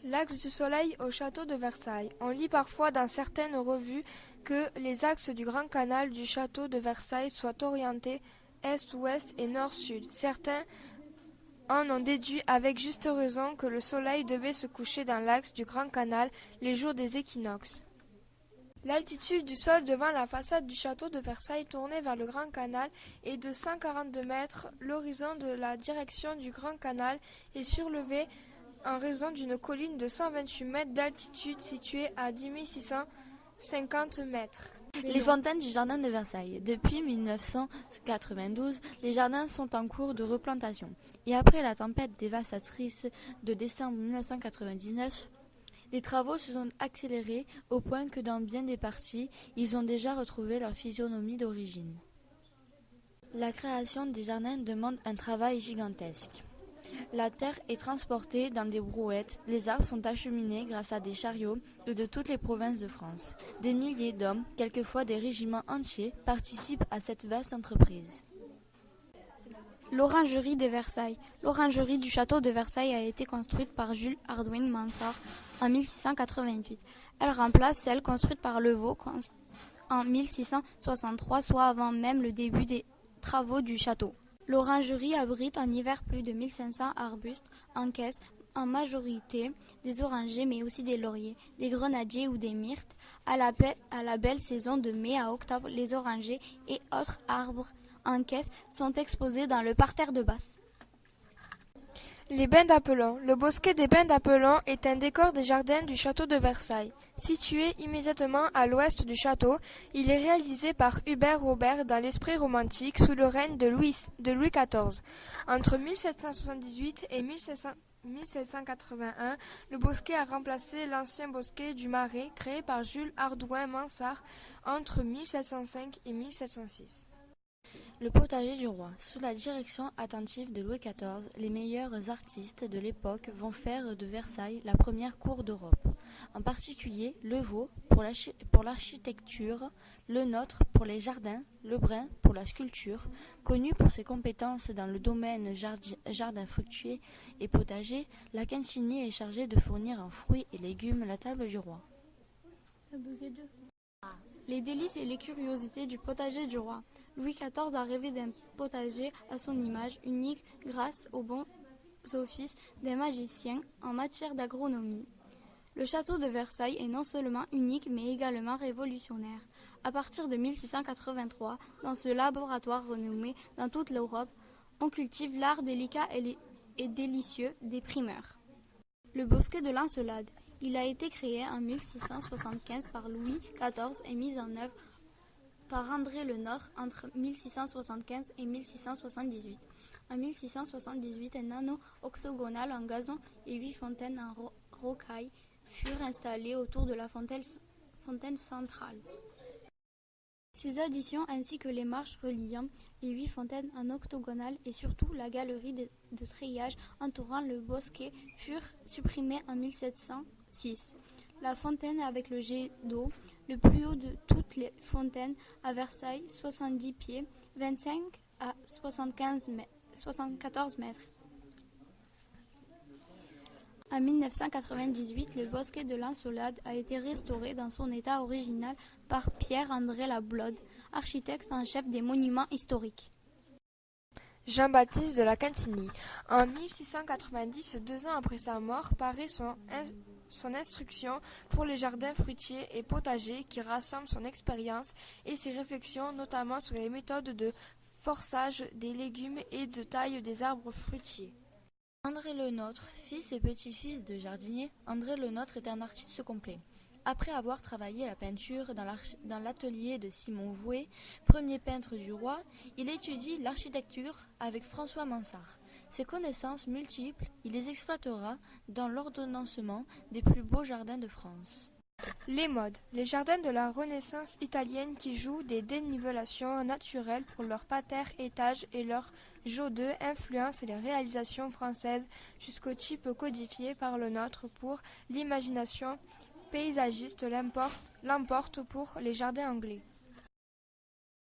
L'axe du soleil au château de Versailles. On lit parfois dans certaines revues que les axes du grand canal du château de Versailles soient orientés est-ouest et nord-sud. Certains en ont déduit avec juste raison que le soleil devait se coucher dans l'axe du grand canal les jours des équinoxes. L'altitude du sol devant la façade du château de Versailles tournée vers le Grand Canal est de 142 mètres. L'horizon de la direction du Grand Canal est surlevé en raison d'une colline de 128 mètres d'altitude située à 10 650 mètres. Les fontaines du jardin de Versailles. Depuis 1992, les jardins sont en cours de replantation. Et après la tempête dévastatrice de décembre 1999, les travaux se sont accélérés au point que dans bien des parties, ils ont déjà retrouvé leur physionomie d'origine. La création des jardins demande un travail gigantesque. La terre est transportée dans des brouettes, les arbres sont acheminés grâce à des chariots de toutes les provinces de France. Des milliers d'hommes, quelquefois des régiments entiers, participent à cette vaste entreprise. L'orangerie de Versailles. L'orangerie du château de Versailles a été construite par Jules Hardouin Mansart en 1688. Elle remplace celle construite par Levaux en 1663, soit avant même le début des travaux du château. L'orangerie abrite en hiver plus de 1500 arbustes en caisse, en majorité des orangers mais aussi des lauriers, des grenadiers ou des myrtes. À la belle saison de mai à octobre, les orangers et autres arbres en caisse sont exposés dans le parterre de Basse. Les bains d'Apelon. Le bosquet des bains d'Apelon est un décor des jardins du château de Versailles. Situé immédiatement à l'ouest du château, il est réalisé par Hubert Robert dans l'esprit romantique sous le règne de Louis XIV. Entre 1778 et 1781, le bosquet a remplacé l'ancien bosquet du Marais créé par Jules Hardouin Mansart entre 1705 et 1706. Le potager du roi. Sous la direction attentive de Louis XIV, les meilleurs artistes de l'époque vont faire de Versailles la première cour d'Europe. En particulier, Levaux pour l'architecture, Le Nôtre pour les jardins, Lebrun pour la sculpture. Connu pour ses compétences dans le domaine jardin fruitier et potager, la Quintigny est chargée de fournir en fruits et légumes la table du roi. Les délices et les curiosités du potager du roi. Louis XIV a rêvé d'un potager à son image, unique grâce aux bons offices des magiciens en matière d'agronomie. Le château de Versailles est non seulement unique mais également révolutionnaire. À partir de 1683, dans ce laboratoire renommé dans toute l'Europe, on cultive l'art délicat et délicieux des primeurs. Le bosquet de l'Encelade. Il a été créé en 1675 par Louis XIV et mis en œuvre par André Le Nôtre entre 1675 et 1678. En 1678, un anneau octogonal en gazon et 8 fontaines en rocaille furent installées autour de la fontaine centrale. Ces additions ainsi que les marches reliant les 8 fontaines en octogonal et surtout la galerie de treillage entourant le bosquet furent supprimées en 1706. La fontaine avec le jet d'eau, le plus haut de toutes les fontaines à Versailles, 70 pieds, 25 à 74 mètres. En 1998, le bosquet de l'Encelade a été restauré dans son état original par Pierre-André Lablode, architecte en chef des monuments historiques. Jean-Baptiste de la Quintigny. En 1690, 2 ans après sa mort, paraît son instruction pour les jardins fruitiers et potagers qui rassemble son expérience et ses réflexions notamment sur les méthodes de forçage des légumes et de taille des arbres fruitiers. André Le Nôtre, fils et petit-fils de jardinier, André Le Nôtre est un artiste complet. Après avoir travaillé la peinture dans l'atelier de Simon Vouet, premier peintre du roi, il étudie l'architecture avec François Mansart. Ses connaissances multiples, il les exploitera dans l'ordonnancement des plus beaux jardins de France. Les modes. Les jardins de la Renaissance italienne qui jouent des dénivelations naturelles pour leur parterre-étage et leur jeu influencent les réalisations françaises jusqu'au type codifié par le nôtre pour l'imagination paysagiste l'emporte pour les jardins anglais.